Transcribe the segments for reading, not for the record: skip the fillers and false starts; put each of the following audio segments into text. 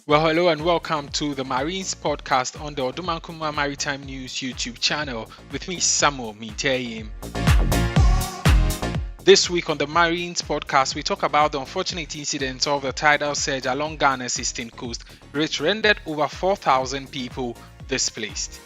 Well, hello and welcome to the Marines podcast on the Odumankuma Maritime News YouTube channel with me, Samuel Miteyim. This week on the Marines podcast, we talk about the unfortunate incident of the tidal surge along Ghana's eastern coast, which rendered over 4,000 people displaced.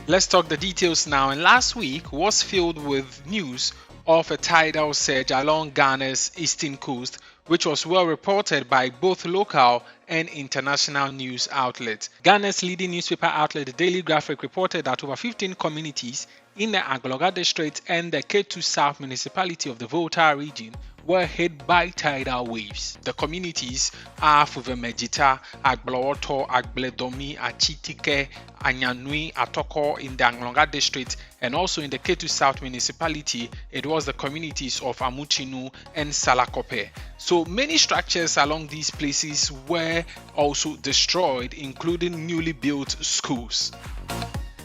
Let's talk the details now. And last week was filled with news of a tidal surge along Ghana's eastern coast, which was well reported by both local and international news outlets. Ghana's leading newspaper outlet, the Daily Graphic, reported that over 15 communities in the Agloga district and the Ketu South municipality of the Volta region were hit by tidal waves. The communities are Fuvemejita, Agblooto, Agbledomi, Achitike, Anyanui, Atoko in the Agloga district, and also in the Ketu South municipality, it was the communities of Amuchinu and Salakope. So many structures along these places were also destroyed, including newly built schools.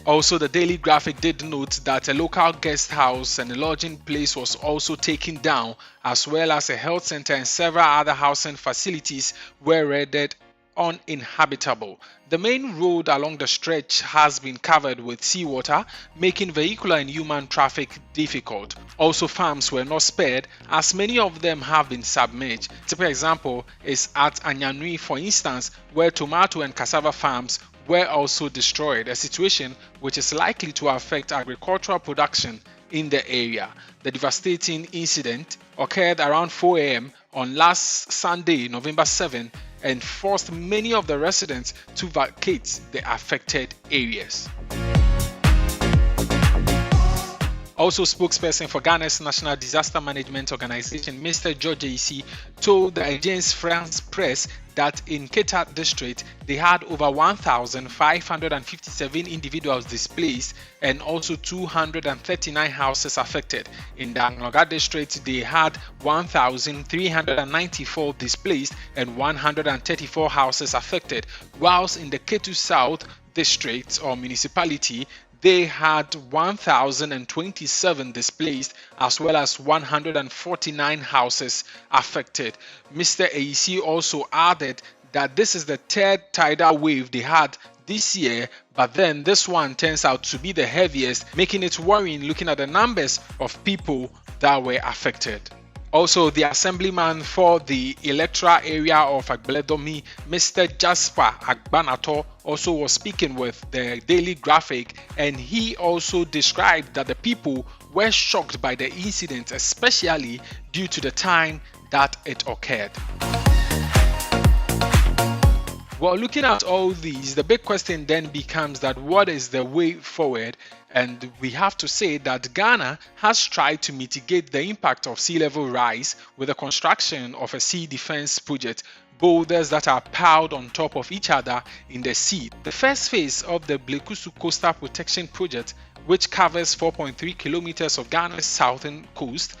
Also, the Daily Graphic did note that a local guest house and a lodging place was also taken down, as well as a health center and several other housing facilities were rendered uninhabitable. The main road along the stretch has been covered with seawater, making vehicular and human traffic difficult. Also, farms were not spared, as many of them have been submerged. A typical example is at Anyanui, for instance, where tomato and cassava farms were also destroyed, a situation which is likely to affect agricultural production in the area. The devastating incident occurred around 4 a.m. on last Sunday, November 7, and forced many of the residents to vacate the affected areas. Also, spokesperson for Ghana's National Disaster Management Organization, Mr. George A.C., told the Agence France Presse that in Keta district, they had over 1,557 individuals displaced and also 239 houses affected. In the Agloga district, they had 1,394 displaced and 134 houses affected, whilst in the Ketu South district or municipality, they had 1,027 displaced as well as 149 houses affected. Mr. AEC also added that this is the third tidal wave they had this year, but then this one turns out to be the heaviest, making it worrying looking at the numbers of people that were affected. Also, the assemblyman for the electoral area of Agbledomi, Mr. Jasper Agbanato, also was speaking with the Daily Graphic, and he also described that the people were shocked by the incident, especially due to the time that it occurred. Well, looking at all these, the big question then becomes that what is the way forward? And we have to say that Ghana has tried to mitigate the impact of sea level rise with the construction of a sea defense project, boulders that are piled on top of each other in the sea. The first phase of the Blekusu Coastal Protection Project, which covers 4.3 kilometers of Ghana's southern coast,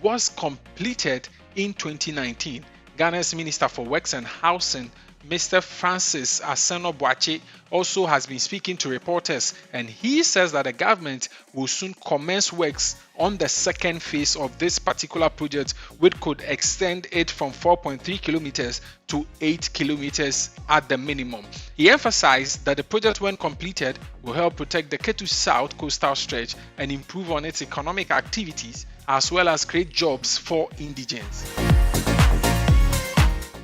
was completed in 2019. Ghana's Minister for Works and Housing, Mr. Francis Aseno-Boakye, also has been speaking to reporters, and he says that the government will soon commence works on the second phase of this particular project, which could extend it from 4.3 kilometers to 8 kilometers at the minimum. He emphasized that the project, when completed, will help protect the Ketu South coastal stretch and improve on its economic activities, as well as create jobs for indigents.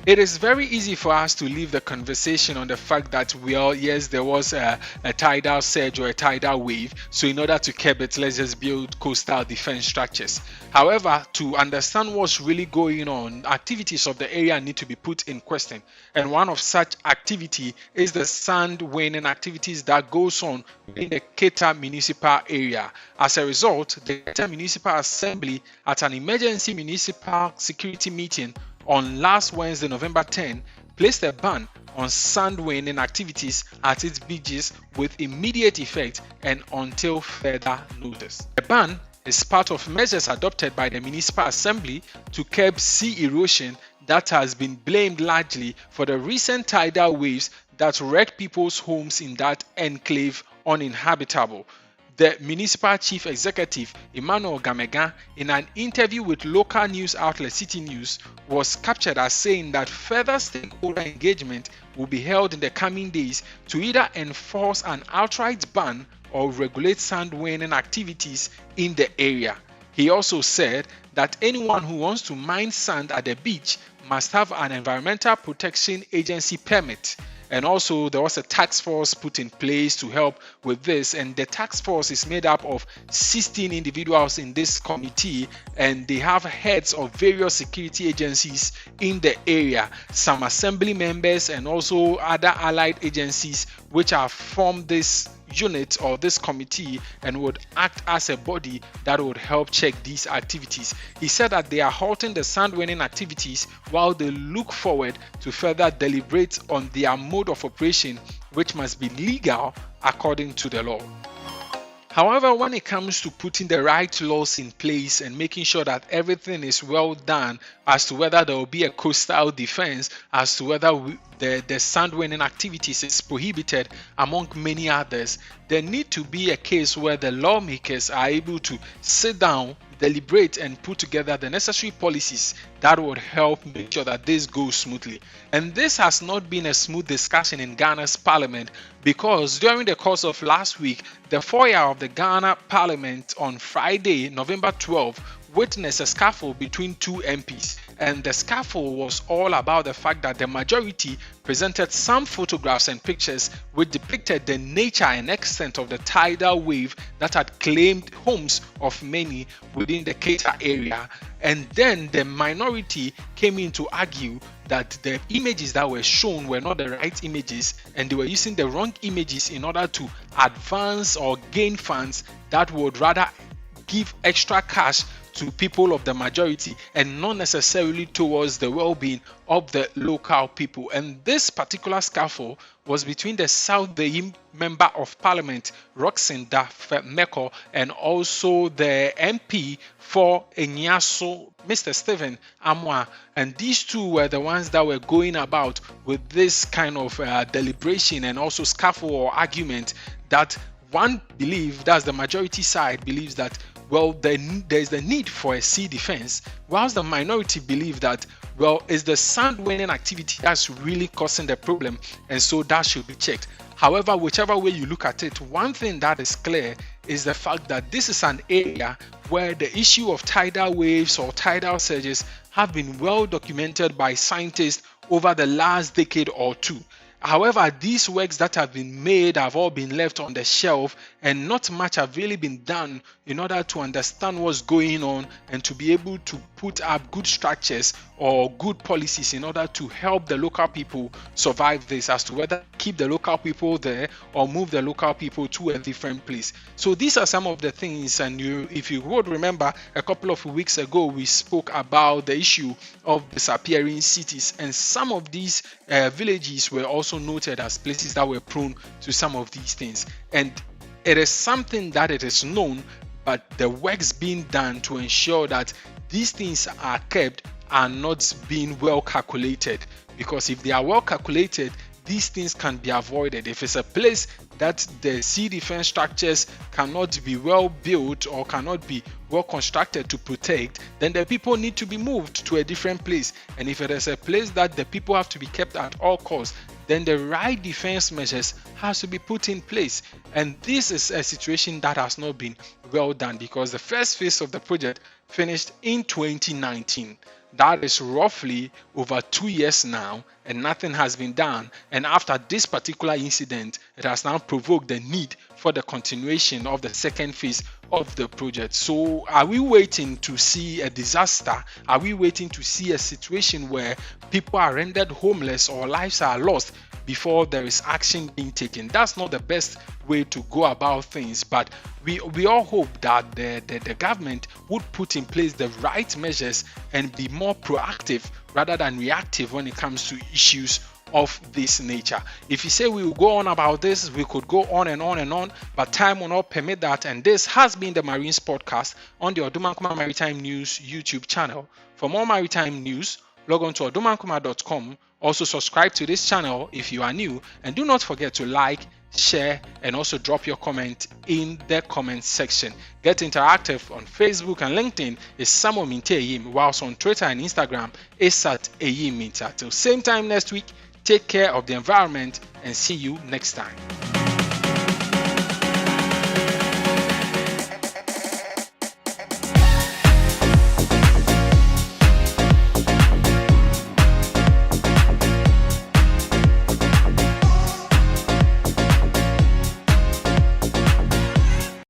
It is very easy for us to leave the conversation on the fact that, well, yes, there was a tidal surge or a tidal wave, so in order to curb it, let's just build coastal defense structures. However, to understand what's really going on, activities of the area need to be put in question. And one of such activity is the sandwinding activities that goes on in the Keta municipal area. As a result, the Keta Municipal Assembly, at an emergency municipal security meeting on last Wednesday, November 10, placed a ban on sandwinding activities at its beaches with immediate effect and until further notice. The ban is part of measures adopted by the Municipal Assembly to curb sea erosion that has been blamed largely for the recent tidal waves that wrecked people's homes in that enclave uninhabitable. The municipal chief executive, Emmanuel Gamega, in an interview with local news outlet City News, was captured as saying that further stakeholder engagement will be held in the coming days to either enforce an outright ban or regulate sandwinding activities in the area. He also said that anyone who wants to mine sand at the beach must have an Environmental Protection Agency permit. And also, there was a task force put in place to help with this. And the task force is made up of 16 individuals in this committee, and they have heads of various security agencies in the area, some assembly members, and also other allied agencies which have formed this unit or this committee and would act as a body that would help check these activities. He said that they are halting the sandwinding activities while they look forward to further deliberate on their mode of operation, which must be legal according to the law. However, when it comes to putting the right laws in place and making sure that everything is well done as to whether there will be a coastal defense, as to whether the sandwinding activities is prohibited, among many others, there need to be a case where the lawmakers are able to sit down, deliberate, and put together the necessary policies that would help make sure that this goes smoothly. And this has not been a smooth discussion in Ghana's parliament, because during the course of last week, the foyer of the Ghana parliament on Friday, November 12, witnessed a scuffle between two MPs, and the scuffle was all about the fact that the majority presented some photographs and pictures which depicted the nature and extent of the tidal wave that had claimed homes of many within the Keita area. And then the minority came in to argue that the images that were shown were not the right images, and they were using the wrong images in order to advance or gain funds that would rather give extra cash to people of the majority and not necessarily towards the well-being of the local people. And this particular scuffle was between the South Bay Member of Parliament Roxanne Meko and also the MP for Enyaso, Mr. Stephen Amwa, and these two were the ones that were going about with this kind of deliberation and also scuffle or argument that one believes, that's the majority side, believes that, well, there is the need for a sea defense, whilst the minority believe that, well, it's the sandwinding activity that's really causing the problem, and so that should be checked. However, whichever way you look at it, one thing that is clear is the fact that this is an area where the issue of tidal waves or tidal surges have been well documented by scientists over the last decade or two. However, these works that have been made have all been left on the shelf, and not much have really been done in order to understand what's going on and to be able to put up good structures or good policies in order to help the local people survive this, as to whether keep the local people there or move the local people to a different place. So these are some of the things, and if you would remember, a couple of weeks ago we spoke about the issue of disappearing cities, and some of these villages were also noted as places that were prone to some of these things. And it is something that it is known, but the works being done to ensure that these things are kept are not being well calculated, because if they are well calculated, these things can be avoided. If it's a place that the sea defense structures cannot be well built or cannot be well constructed to protect, then the people need to be moved to a different place. And if it is a place that the people have to be kept at all costs, then the right defense measures has to be put in place. And this is a situation that has not been well done, because the first phase of the project finished in 2019. That is roughly over 2 years now, and nothing has been done. And after this particular incident, it has now provoked the need for the continuation of the second phase of the project. So are we waiting to see a disaster? Are we waiting to see a situation where people are rendered homeless or lives are lost before there is action being taken? That's not the best way to go about things, but we all hope that the government would put in place the right measures and be more proactive rather than reactive when it comes to issues of this nature. If you say we will go on about this, we could go on and on and on, but time will not permit that. And this has been the Marines Podcast on the Odumankuma Maritime News YouTube channel. For more maritime news, log on to odumankuma.com. Also subscribe to this channel if you are new, and do not forget to like, share, and also drop your comment in the comment section. Get interactive on Facebook and LinkedIn is Samuel Minte Eyim, whilst on Twitter and Instagram is at Eyim Minta. Till same time next week, take care of the environment and see you next time.